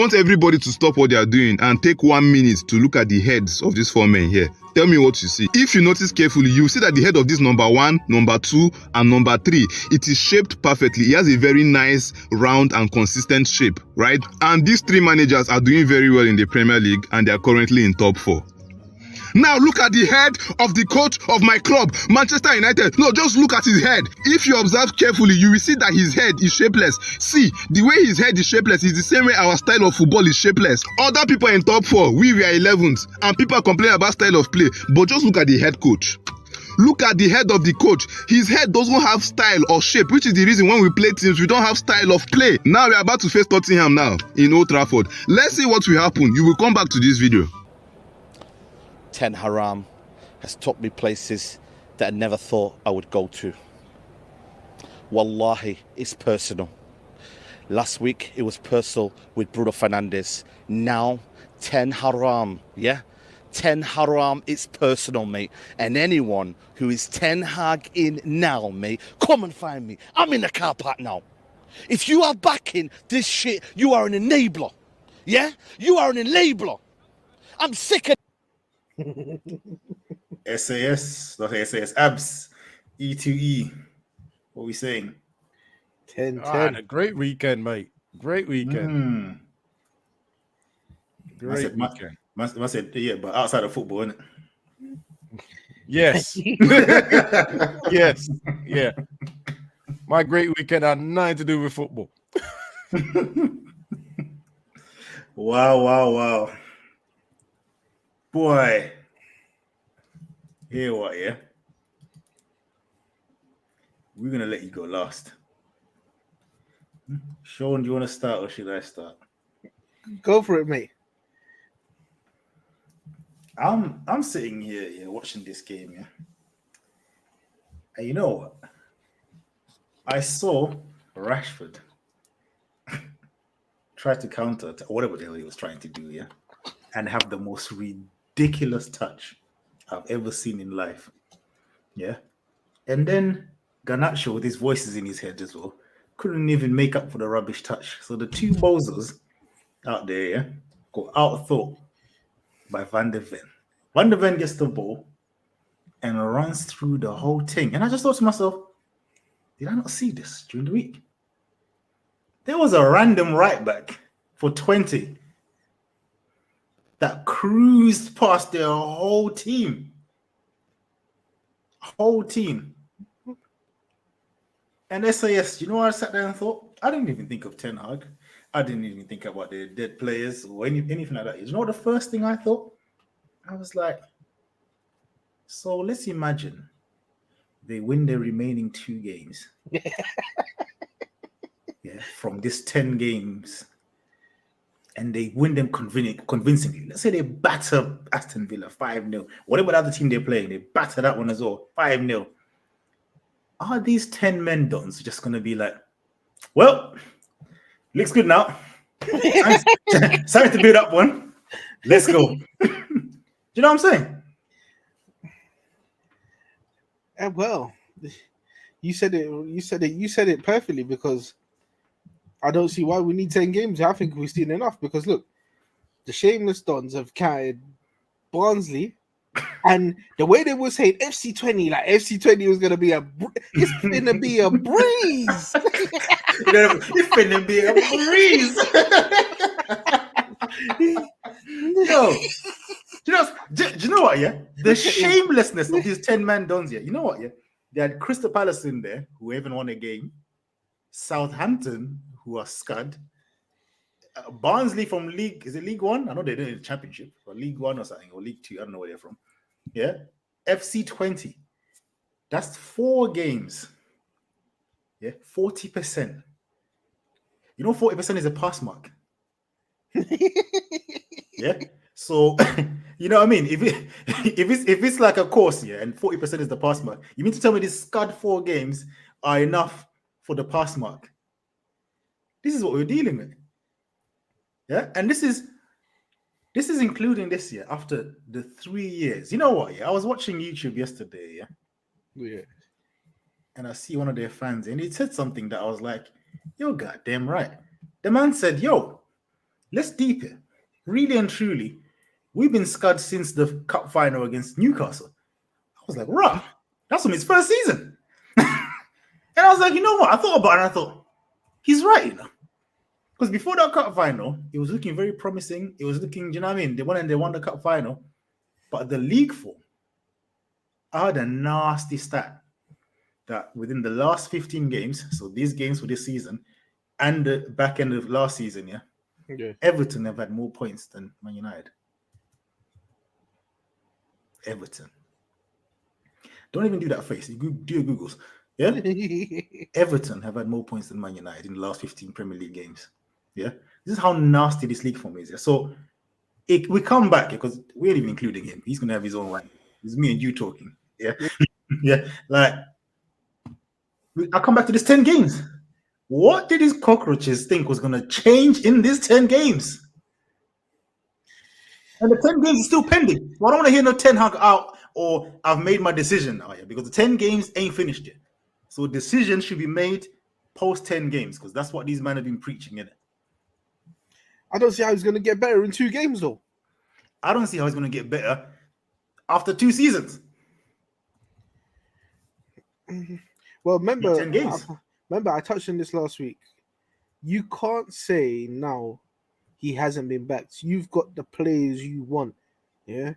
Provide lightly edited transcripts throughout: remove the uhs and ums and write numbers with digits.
want everybody to stop what they are doing and take 1 minute to look at the heads of these 4 men here. Tell me what you see. If you notice carefully, you see that the head of this number 1, number 2, and number 3, it is shaped perfectly. It has a very nice, round, and consistent shape, right? And these 3 managers are doing very well in the Premier League, and they are currently in top 4. Now look at the head of the coach of my club, Manchester United. No, just look at his head. If you observe carefully, you will see that his head is shapeless. See, the way his head is shapeless is the same way our style of football is shapeless. Other people in top 4, we were 11th, and people complain about style of play. But just look at the head coach. Look at the head of the coach. His head doesn't have style or shape, which is the reason when we play teams, we don't have style of play. Now we are about to face Tottenham now in Old Trafford. Let's see what will happen. You will come back to this video. Ten Haram has took me places that I never thought I would go to. Wallahi, it's personal. Last week, it was personal with Bruno Fernandes. Now, Ten Haram, yeah? Ten Haram, it's personal, mate. And anyone who is Ten Hag in now, mate, come and find me. I'm in the car park now. If you are backing this shit, you are an enabler. Yeah? You are an enabler. I'm sick of SAS, not SAS, abs, E2E. What are we saying? 10-10. A great weekend, mate. Great weekend. Great weekend. I said, yeah, but outside of football, isn't it? Yes. Yes. Yeah. My great weekend had nothing to do with football. Wow. Boy. Hear what, yeah? We're going to let you go last. Sean, do you want to start or should I start? Go for it, mate. I'm sitting here watching this game, yeah. And you know what? I saw Rashford try to counter whatever the hell he was trying to do, yeah, and have the most ridiculous touch I've ever seen in life, yeah. And then Garnacho, with his voices in his head as well, couldn't even make up for the rubbish touch. So the two bozos out there, yeah, got outthought by Van de Ven. Van de Ven gets the ball and runs through the whole thing. And I just thought to myself, did I not see this during the week? There was a random right back for 20 that cruised past their whole team. And SAS, you know what I sat there and thought? I didn't even think of Ten Hag. I didn't even think about the dead players or anything like that. You know what the first thing I thought? I was like, so let's imagine they win their remaining 2 games. Yeah, from this 10 games. And they win them convincingly. Let's say they batter Aston Villa 5-0. Whatever the other team they're playing, they batter that one as well, 5-0. Are these 10 men dons just going to be like, well, looks good now. Time to build up one. Let's go. Do you know what I'm saying? Well, you said it perfectly, because I don't see why we need 10 games. I think we've seen enough, because look, the shameless dons have counted Barnsley, and the way they were saying FC20, like FC20 was gonna be it's gonna be a breeze. It's gonna be a breeze. No. Do you know what, yeah? The shamelessness of these 10-man dons here. You know what, yeah? They had Crystal Palace in there, who haven't won a game. Southampton, who are scud. Barnsley from League One? I know they're in the Championship, or League One or something, or League Two. I don't know where they're from. Yeah? FC20. That's 4 games. Yeah? 40%. You know 40% is a pass mark. Yeah? So, you know what I mean? If it's like a course, yeah, and 40% is the pass mark, you mean to tell me these scud 4 games are enough for the pass mark? This is what we're dealing with. Yeah, and this is including this year after the 3 years. You know what? Yeah, I was watching YouTube yesterday. Yeah. And I see one of their fans, and he said something that I was like, "You're goddamn right." The man said, "Yo, let's deep it. Really and truly, we've been scud since the cup final against Newcastle. I was like, rah, that's from his first season. And I was like, you know what? I thought about it and I thought, he's right, you know. Because before that cup final, it was looking very promising. It was looking, you know what I mean? They won the cup final. But the league form, I had a nasty stat that within the last 15 games, so these games for this season, and the back end of last season, Everton have had more points than Man United. Everton. Don't even do that face. You do your Googles. Yeah? Everton have had more points than Man United in the last 15 Premier League games. Yeah? This is how nasty this league form is. Yeah? So we come back because we ain't even including him. He's going to have his own line. It's me and you talking. Yeah? Yeah. Like, I'll come back to this 10 games. What did these cockroaches think was going to change in these 10 games? And the 10 games is still pending. So I don't want to hear no 10 Hag out or I've made my decision now, because the 10 games ain't finished yet. So decision should be made post 10 games because that's what these men have been preaching, innit? I don't see how he's going to get better in 2 games, though. I don't see how he's going to get better after 2 seasons. Well, remember, 10 games. I touched on this last week. You can't say now he hasn't been backed. You've got the players you want, yeah?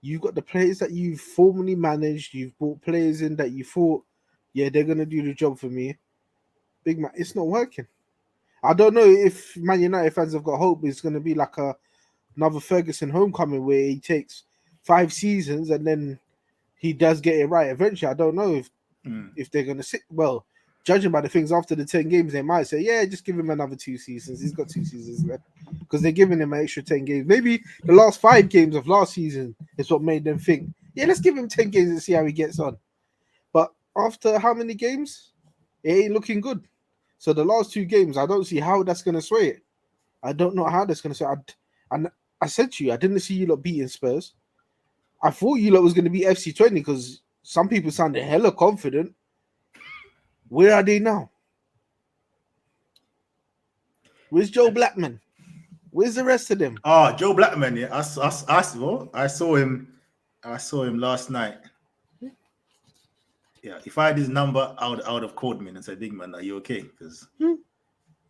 You've got the players that you've formerly managed. You've brought players in that you thought, yeah, they're going to do the job for me. Big man, it's not working. I don't know if Man United fans have got hope it's going to be like another Ferguson homecoming where he takes 5 seasons and then he does get it right eventually. I don't know if they're going to sit. Well, judging by the things after the 10 games, they might say, yeah, just give him another 2 seasons. He's got 2 seasons left because they're giving him an extra 10 games. Maybe the last 5 games of last season is what made them think, yeah, let's give him 10 games and see how he gets on. But after how many games? It ain't looking good. So the last 2 games, I don't see how that's going to sway it. I don't know how that's going to sway it. And I said to you, I didn't see you lot beating Spurs. I thought you lot was going to be FC20 because some people sounded hella confident. Where are they now? Where's Joe Blackman? Where's the rest of them? Oh, Joe Blackman, yeah. I saw him last night. Yeah, if I had his number, I would have called me and said, "Big man, are you okay?" Because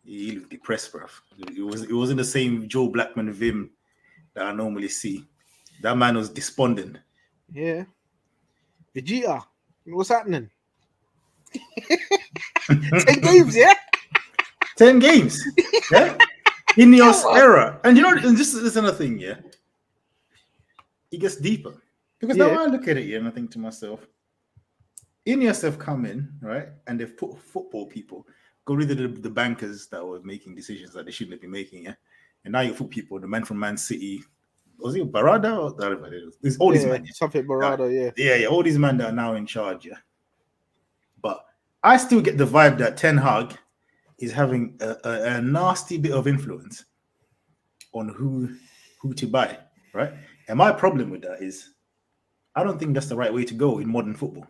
he looked depressed, bro. It wasn't the same Joe Blackman vim that I normally see. That man was despondent. Yeah. Vegeta, what's happening? 10 games, yeah? 10 games. Yeah? Ineos era. And you know, and this is another thing, yeah? It gets deeper. Because now I look at it, and I think to myself, Ineos have come in, right? And they've put football people, got rid of the bankers that were making decisions that they shouldn't have been making, yeah? And now you put people, the man from Man City, was it Barada or whatever it is? There's all these men. Something Barada, Yeah, all these men that are now in charge, yeah. But I still get the vibe that Ten Hag is having a nasty bit of influence on who to buy, right? And my problem with that is I don't think that's the right way to go in modern football.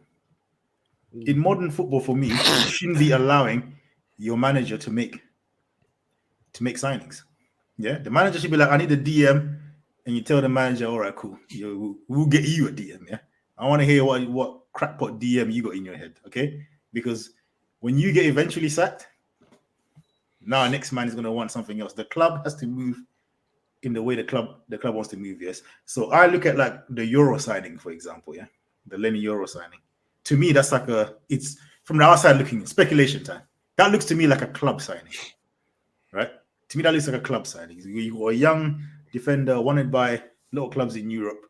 In modern football, for me, you shouldn't be allowing your manager to make signings. Yeah, the manager should be like, I need a DM, and you tell the manager, all right, cool, we'll get you a DM. Yeah, I want to hear what crackpot DM you got in your head, okay? Because when you get eventually sacked, now next man is going to want something else. The club has to move in the way the club wants to move. Yes. So I look at like the Euro signing, for example. Yeah, the Lenny Euro signing. To me, that's like it's from the outside looking, speculation time. That looks to me like a club signing, right? To me, that looks like a club signing. You got a young defender wanted by a lot of clubs in Europe.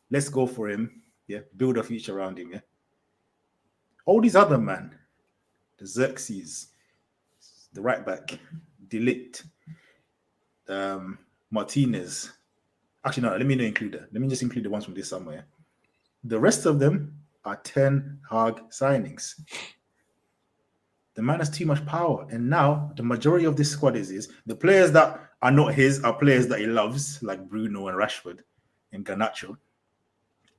Let's go for him. Yeah, build a future around him. Yeah. All these other men, the Xerxes, the right back, De Ligt, Martinez. Actually, no, let me not include that. Let me just include the ones from this summer. Yeah? The rest of them are Ten Hag signings. The man has too much power. And now the majority of this squad is the players that are not his are players that he loves, like Bruno and Rashford and Garnacho.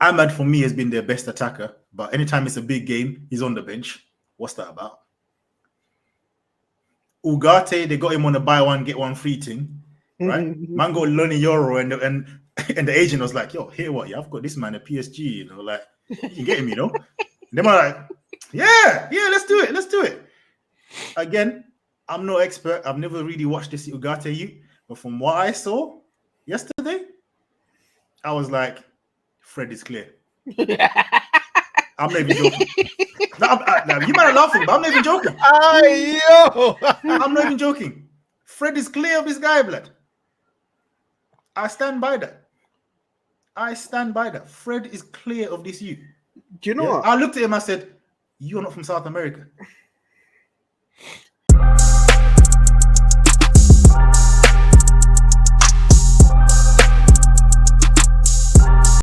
Ahmad, for me, has been their best attacker. But anytime it's a big game, he's on the bench. What's that about? Ugarte, they got him on a buy one, get one free thing. right? Man got Lonnie Euro and the agent was like, yo, here what? Yeah, I've got this man at PSG, you know, like you can get him, you know. And then I'm like, yeah, let's do it. Again, I'm no expert. I've never really watched this Ugarte youth, but from what I saw yesterday, I was like, Fred is clear. I'm not even joking. You might be laughing, but I'm not even joking. I'm not even joking. Fred is clear of this guy, blood. I stand by that. Fred is clear of this youth. Do you know what? I looked at him, I said, you're not from South America.